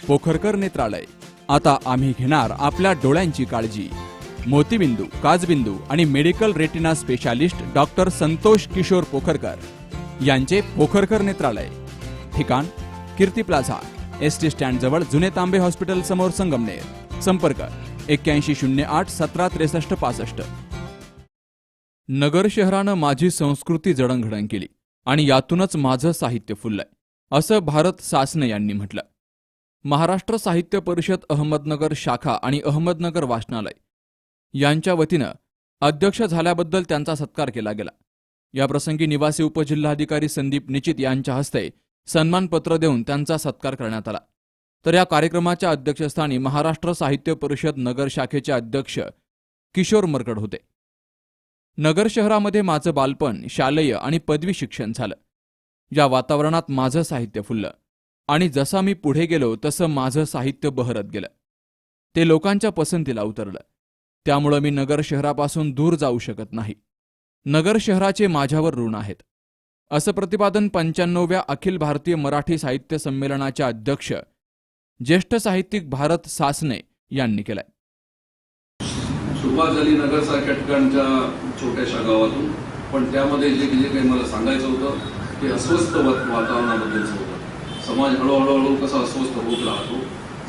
पोखरकर नेत्रालय. आता आम्ही घेणार आपल्या डोळ्यांची काळजी. मोतीबिंदू, काचबिंदू आणि medical retina specialist doctor Santosh Kishor Pokharkar यांचे पोखरकर नेत्रालय. ठिकाण कीर्ती प्लाझा, एसटी स्टँड जवळ, जुने तांबे हॉस्पिटल समोर, संगमनेर. संपर्क 8108 1763 65. नगर शहरानं माझी संस्कृती जडणघडण केली आणि यातूनच माझं साहित्य फुललंय, असं भारत सासने यांनी म्हटलं. महाराष्ट्र साहित्य परिषद अहमदनगर शाखा आणि अहमदनगर वाचनालय यांच्या वतीनं अध्यक्ष झाल्याबद्दल त्यांचा सत्कार केला गेला. याप्रसंगी निवासी उपजिल्हाधिकारी संदीप निचित यांच्या हस्ते सन्मानपत्र देऊन त्यांचा सत्कार करण्यात आला. तर या कार्यक्रमाच्या अध्यक्षस्थानी महाराष्ट्र साहित्य परिषद नगर शाखेचे अध्यक्ष किशोर मरकड होते. नगर शहरामध्ये माझं बालपण, शालेय आणि पदवी शिक्षण झालं. या वातावरणात माझं साहित्य फुललं आणि जसा मी पुढे गेलो तसं माझं साहित्य बहरत गेलं. ते लोकांच्या पसंतीला उतरलं. त्यामुळं मी नगर शहरापासून दूर जाऊ शकत नाही. नगर शहराचे माझ्यावर ऋण आहेत, असं प्रतिपादन 95व्या अखिल भारतीय मराठी साहित्य संमेलनाच्या अध्यक्ष ज्येष्ठ साहित्यिक भारत सासने यांनी केलंय. सुरुवात झाली नगरसारख्या ठिकाणच्या छोट्याशा गावातून, पण त्यामध्ये जे काही मला सांगायचं होतं ते अस्वस्थ वातावरणाबद्दलचं होतं. समाज हळूहळू कसा अस्वस्थ होत राहतो,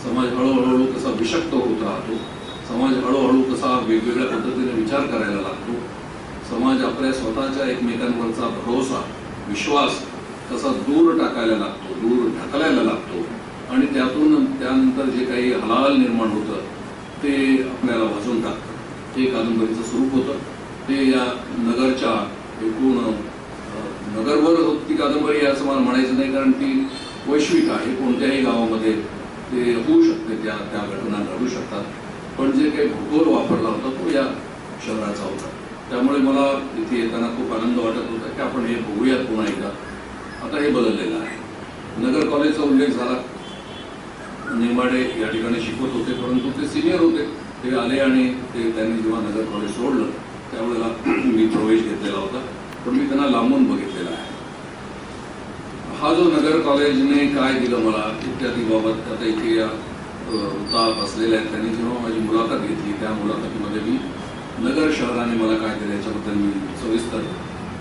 समाज हळूहळू कसा विषक्त होत राहतो, समाज हळूहळू कसा वेगवेगळ्या पद्धतीने विचार करायला लागतो, समाज आपल्या स्वतःच्या एकमेकांवरचा भरोसा, विश्वास कसा दूर टाकायला लागतो, दूर ढकलायला लागतो आणि त्यानंतर जे काही हलाहल निर्माण होतं ते आपल्याला वाचून टाकतं. हे कादंबरीचं स्वरूप होतं. ते या नगरच्या एकूण नगरवर ती कादंबरी असं मला म्हणायचं नाही, कारण ती वैश्विक आहे. कोणत्याही गावामध्ये ते होऊ शकते, त्या घटना घडू शकतात. पण जे काही भूगोल वापरला होता तो या शहराचा होता. त्यामुळे मला इथे येताना खूप आनंद वाटत होता की आपण हे बघूयात पुन्हा एकदा. आता हे बदललेलं आहे. नगर कॉलेजचा उल्लेख झाला. नेमाडे या ठिकाणी शिकवत होते, परंतु ते सिनियर होते. ते आले आणि त्यांनी जेव्हा नगर कॉलेज सोडलं त्यावेळेला मी प्रवेश घेतलेला होता, पण मी त्यांना लांबून बघितलेला आहे. हा जो नगर कॉलेजने काय दिलं मला इत्यादी बाबत आता इथे या वृत्तात असलेल्या आहेत. त्यांनी जेव्हा माझी मुलाखत घेतली त्या मुलाखतीमध्ये मी नगर शहराने मला काय दिलं याच्याबद्दल मी सविस्तर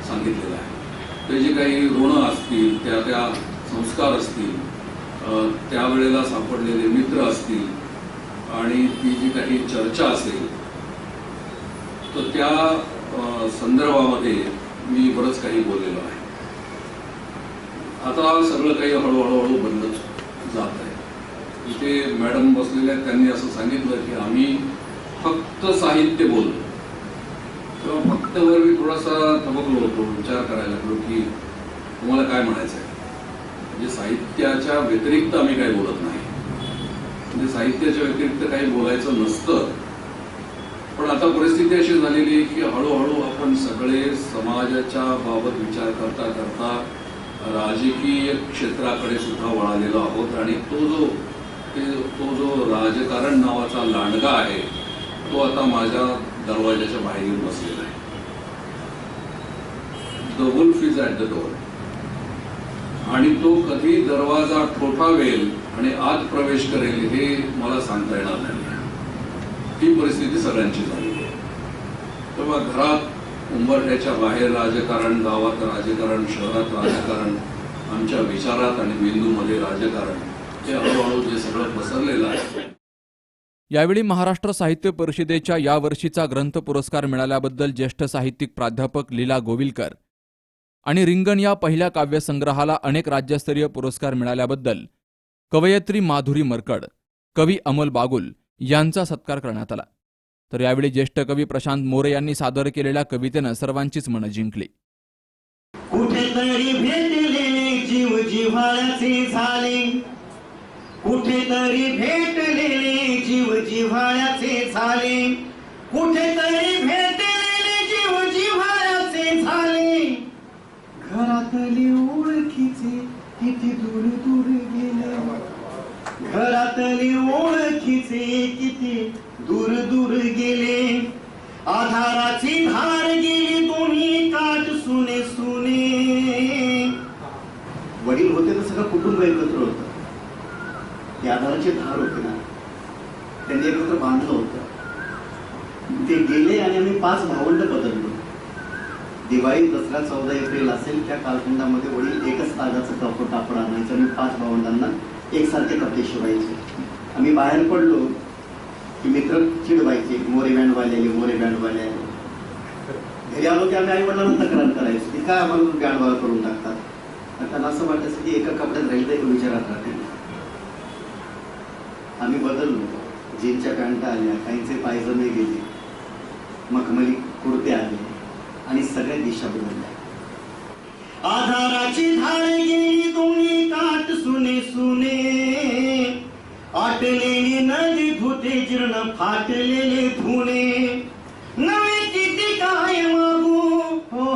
सांगितलेलं आहे. ते जे काही ऋणं असतील, त्या संस्कार असतील, त्यावेळेला सापडलेले मित्र असतील आणि ती जी काही चर्चा असेल, तर त्या संदर्भामध्ये मी बरंच काही बोललेलो आहे. आता सगळं काही हळूहळू बंदच जात आहे. इथे मॅडम बसलेल्या आहेत, त्यांनी असं सांगितलं की आम्ही फक्त साहित्य बोलतो. तेव्हा फक्त वर मी थोडासा थबकलो होतो, विचार करायला लागलो की तुम्हाला काय म्हणायचं आहे. म्हणजे साहित्याच्या व्यतिरिक्त आम्ही काही बोलत नाही, म्हणजे साहित्याच्या व्यतिरिक्त काही बोलायचं नसतं. पण आता परिस्थिती अशी झालेली आहे की हळूहळू आपण सगळे समाजाच्या बाबत विचार करता करता राजकीय क्षेत्राकडे सुद्धा वळालेलो आहोत आणि तो जो राजकारण नावाचा लांडगा आहे तो आता माझ्या दरवाजाच्या बाहेर येऊन बसलेला आहे. The wolf is at the door. आणि तो कधी दरवाजा ठोठावेल आणि आत प्रवेश करेल हे मला सांगता येणार नाही. ही परिस्थिती सगळ्यांची झालेली आहे. तेव्हा घरात उंबरठ्याच्या बाहेर राजकारण, गावात राजकारण, शहरात राजकारण, आमच्या विचारात आणि मेंदूमध्ये राजकारण, हे हळूहळू जे सगळं पसरलेलं आहे. यावेळी महाराष्ट्र साहित्य परिषदेच्या यावर्षीचा ग्रंथ पुरस्कार मिळाल्याबद्दल ज्येष्ठ साहित्यिक प्राध्यापक लीला गोविलकर आणि रिंगण या पहिल्या काव्यसंग्रहाला अनेक राज्यस्तरीय पुरस्कार मिळाल्याबद्दल कवयित्री माधुरी मरकड, कवी अमोल बागुल यांचा सत्कार करण्यात आला. तर यावेळी ज्येष्ठ कवी प्रशांत मोरे यांनी सादर केलेल्या कवितेनं सर्वांचीच मनं जिंकली. कुठेतरी भेटलेले जीव जिव्हाळ्याचे झाले, कुठेतरी भेटलेले जीव जिव्हाळ्याचे झाले, कुठेतरी भेटलेले जीव जिव्हाळ्याचे झाले. घरातले ओळखीचे किती दूर दूर गेले, घरातले ओळखीचे किती दूर दूर गेले. आधाराची धार गेली दोन्ही काट सुने सुने. वडील होते तर सगळं कुटुंब एकत्र होतं. ती आधाराची धार होती ना, त्यांनी एकत्र बांधलं होतं. ते गेले आणि आम्ही 5 भावंड बदललो. दिवाळी, दसरा, 14 एप्रिल असेल त्या कालखंडामध्ये वडील एकच तागाचं कापड आणायचं आणि 5 भावंडांना एकसारखे कपडे शिवायचे. आम्ही बाहेर पडलो की मित्र चिडवायचे, मोरे बँडवाले आले, मोरे बँडवाले आले. घरी आलो की आम्ही आई वडिलांना तक्रार करायचो की काय आम्हाला बँडवाला करून टाकतात. त्यांना असं वाटायचं की एका कपड्यात राहिलं तर विचारात राहते. आम्ही बदललो. जीनच्या पॅन्टा आल्या, काहींचे पायजमे गेले, मखमली कुर्ते आले आणि सगळ्या दिशा बदलल्या. आधाराची धार गेली दोन्ही काट सुने सुने, आटलेली नदी धुते जीर्ण फाटलेले धुणे. नवे किती काय मागू, हो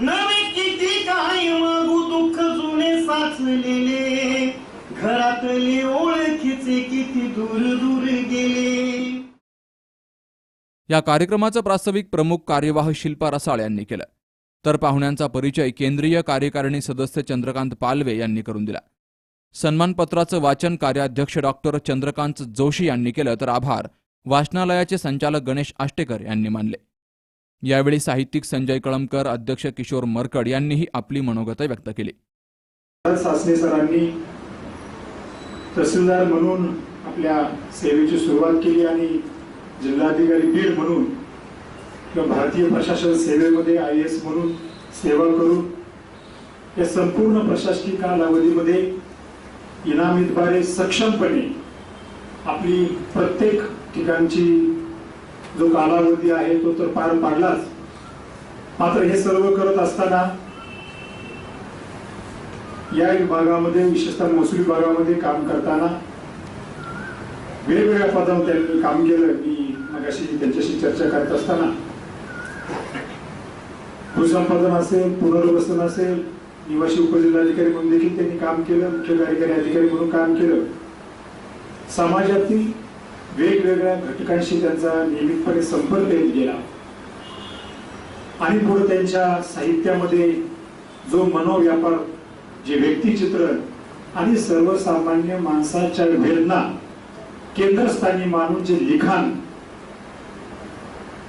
नवे किती काय मागू, दुःख जुने साचलेले, घरातले ओळखीचे किती दूर दूर गेले. या कार्यक्रमाचं प्रास्ताविक प्रमुख कार्यवाह शिल्पा रसाळ यांनी केलं, तर पाहुण्यांचा परिचय केंद्रीय कार्यकारिणी सदस्य चंद्रकांत पालवे यांनी करून दिला. सन्मानपत्राचं वाचन कार्याध्यक्ष डॉक्टर चंद्रकांत जोशी यांनी केलं, तर आभार वाचनालयाचे संचालक गणेश आष्टेकर यांनी मानले. यावेळी साहित्यिक संजय कळमकर, अध्यक्ष किशोर मरकड यांनीही आपली मनोगत व्यक्त केली. सासने सरांनी तहसीलदार म्हणून आपल्या सेवेची सुरुवात केली आणि जिल्हाधिकारी बीड म्हणून किंवा भारतीय प्रशासन सेवेमध्ये IAS म्हणून सेवा करून या संपूर्ण प्रशासकीय कालावधीमध्ये इनामीद्वारे सक्षमपणे आपली प्रत्येक ठिकाणची जो कालावधी आहे तो तर पार पाडलाच. मात्र हे सर्व करत असताना या विभागामध्ये, विशेषतः महसूल विभागामध्ये काम करताना वेगवेगळ्या पदावर त्यांनी काम केलं. मी मगाशी त्यांच्याशी चर्चा करत असताना भूसंपादन असेल, पुनर्वसन असेल, निवासी उपजिल्हाधिकारी म्हणून देखील त्यांनी काम केलं, मुख्य कार्यकारी अधिकारी म्हणून काम केलं. समाजातील वेगवेगळ्या घटकांशी त्यांचा नियमितपणे संपर्क येत गेला आणि पुढे त्यांच्या साहित्यामध्ये जो मनोव्यापार, जे व्यक्तिचित्रण आणि सर्वसामान्य माणसाच्या वेदना केंद्रस्थानी मानून जे लिखाण,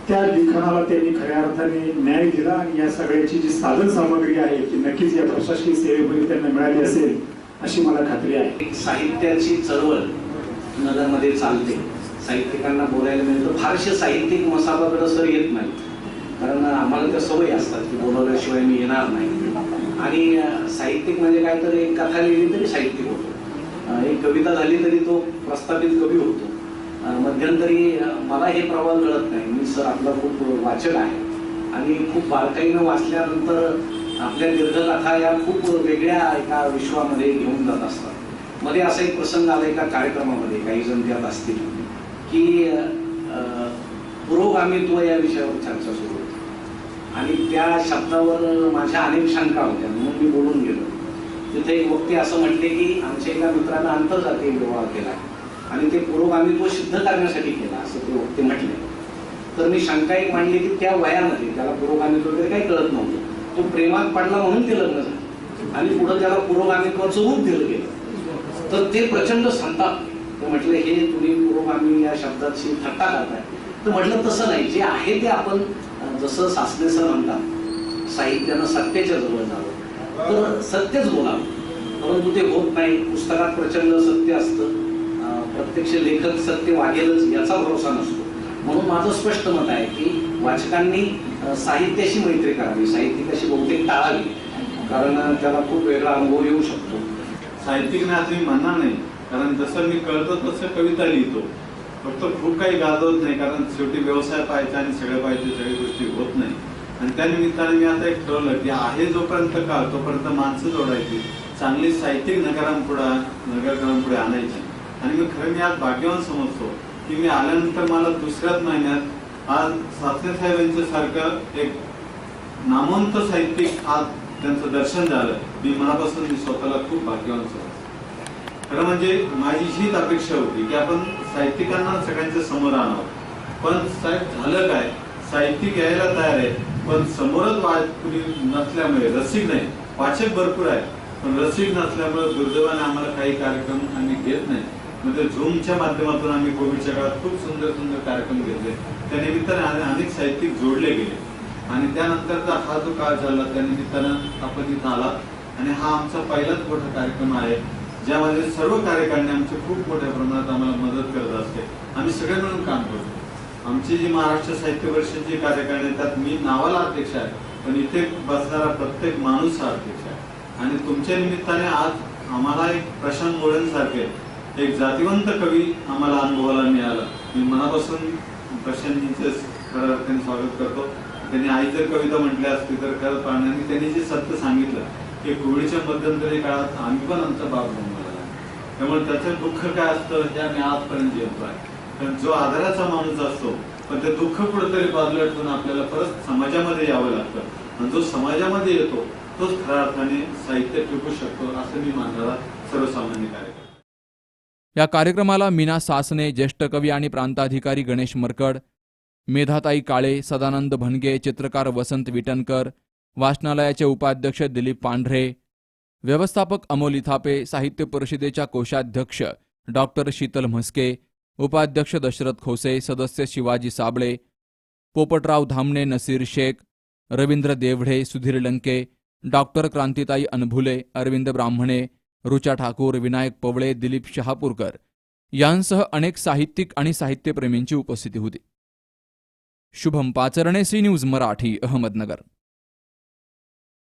त्या लिखाणाला त्यांनी खऱ्या अर्थाने न्याय दिला आणि या सगळ्याची जी साधन सामग्री आहे ती नक्कीच या प्रशासकीय सेवेमध्ये त्यांना मिळाली असेल अशी मला खात्री आहे. साहित्याची चळवळ नगरमध्ये चालते. साहित्यिकांना बोलायला मिळतं. फारसे साहित्यिक मसाबाकडे सर येत नाही, कारण आम्हाला त्या सवयी असतात की बोलवल्याशिवाय मी येणार नाही. आणि साहित्यिक म्हणजे काय, तर एक कथा लिहिली तरी साहित्यिक होतो, एक कविता झाली तरी तो प्रस्थापित कवी होतो. मध्यंतरी मला हे प्रवाह कळत नाही. मी सर आपला खूप वाचक आहे आणि खूप बारकाईनं वाचल्यानंतर आपल्या दीर्घकथा या खूप वेगळ्या एका विश्वामध्ये घेऊन जात असतात. मध्ये असा एक प्रसंग आला एका कार्यक्रमामध्ये, काही जण त्यात असतील, की पुरोगामित्व या विषयावर चर्चा सुरू होती आणि त्या शब्दावर माझ्या अनेक शंका होत्या, म्हणून मी बोलून गेलो. तिथे एक वक्ते असं म्हटले की आमच्या एका मित्रानं आंतरजातीय विवाह केला आणि ते पुरोगामित्व सिद्ध करण्यासाठी केला, असं ते वक्ते म्हटले. तर मी शंका एक मांडली की त्या वयामध्ये त्याला पुरोगामित्व वगैरे काही कळत नव्हतं. तो प्रेमात पडला म्हणून ते लग्न झालं आणि पुढे त्याला पुरोगामित्वाचं रूप दिलं गेलं. तर ते प्रचंड संतापले. ते म्हटले हे तुम्ही पुरोगामी या शब्दाची थट्टा करताय. तर म्हटलं तसं नाही, जे आहे ते आपण, जसं सासने सर म्हणतात साहित्यानं सत्याच्या जवळ जावं, तर सत्यच बोलावं. परंतु ते होत नाही. पुस्तकात प्रचंड सत्य असतं, प्रत्यक्ष लेखक सत्य वागेलच याचा भरोसा नसतो. म्हणून माझं स्पष्ट मत आहे की वाचकांनी साहित्याशी मैत्री करावी, साहित्यिकाशी बहुतेक टाळावी, कारण त्याला खूप वेगळा अनुभव येऊ शकतो. साहित्यिक नाही असं मी म्हणणार नाही, कारण जसं मी कळतो तसं कविता लिहितो. फक्त खूप काही गाजवत नाही, कारण शेवटी व्यवसाय पाहायचा आणि सगळं पाहिजे, सगळ्या गोष्टी होत नाही. आणि त्या निमित्ताने मी आता एक ठरवलं की आहे जोपर्यंत काळ तोपर्यंत माणसं जोडायची, चांगली साहित्यिक नगरकरांपुढे आणायची. आणि मी खरं मी आज भाग्यवान समजतो की मी आल्यानंतर मला दुसऱ्याच महिन्यात आज सासने साहेब यांच्यासारखं एक नामवंत साहित्यिक आज त्यांचं दर्शन झालं. मी मनापासून स्वतःला खूप भाग्यवान समजतो. खरं म्हणजे माझी हीच अपेक्षा होती की आपण साहित्यिकांना सगळ्यांच्या समोर आणावं. पण साहेब झालं काय, साहित्यिक यायला तयार आहे पण समोरच कुणी नसल्यामुळे, रसिक नाही, वाचक भरपूर आहे पण रसिक नसल्यामुळे दुर्दैवाने आम्हाला काही कार्यक्रम आम्ही घेत नाही. म्हणजे झूमच्या माध्यमातून आम्ही कोविडच्या काळात खूप सुंदर सुंदर कार्यक्रम घेतले. त्या निमित्ताने अनेक साहित्यिक जोडले गेले आणि त्यानंतरचा हा जो काळ झाला त्या निमित्तानं आपण इथं आला आणि हा आमचा पहिलाच मोठा कार्यक्रम आहे ज्यामध्ये सर्व कार्यकारिणी आमची खूप मोठ्या प्रमाणात आम्हाला मदत करत असते. आम्ही सगळे मिळून काम करतो. आमची जी महाराष्ट्र साहित्य परिषदेची कार्यकारिणी त्यात मी नावाला अध्यक्ष आहे, पण इथे बसणारा प्रत्येक माणूस हा अध्यक्ष आहे. आणि तुमच्या निमित्ताने आज आम्हाला एक प्रशांत मोळेंसारखे एक जातिवंत कवी आम्हाला अनुभवाला मिळाला. मी मनापासून प्रशांतजींचे खऱ्या अर्थाने स्वागत करतो. त्यांनी आई जर कविता म्हटली असती तर खरंच पाहण्याने त्यांनी जे सत्य सांगितलं की कोविडच्या मध्यंतरी काळात आम्ही पण आमचा बाप गमावला आहे. त्यामुळे त्याचं दुःख काय असतं हे आम्ही आजपर्यंत जेवतो आहे. कारण जो आदराचा माणूस असतो पण ते दुःख कुठेतरी बाजूला ठेवून आपल्याला परत समाजामध्ये यावं लागतं आणि जो समाजामध्ये येतो तोच खऱ्या अर्थाने साहित्य टिकू शकतो असं मी मानणारा सर्वसामान्य कार्यक्रम. या कार्यक्रमाला मीना सासने, ज्येष्ठ कवी आणि प्रांताधिकारी गणेश मरकड, मेधाताई काळे, सदानंद भनगे, चित्रकार वसंत विटणकर, वाचनालयाचे उपाध्यक्ष दिलीप पांढरे, व्यवस्थापक अमोली थापे, साहित्य परिषदेच्या कोषाध्यक्ष डॉक्टर शीतल म्हस्के, उपाध्यक्ष दशरथ खोसे, सदस्य शिवाजी साबळे, पोपटराव धामणे, नसीर शेख, रवींद्र देवढे, सुधीर लंके, डॉक्टर क्रांतिताई अनभुले, अरविंद ब्राह्मणे, रुचा ठाकूर, विनायक पवळे, दिलीप शहापूरकर यांसह अनेक साहित्यिक आणि साहित्यप्रेमींची उपस्थिती होती. Shubham Pacharne, C news Marathi, Ahmednagar.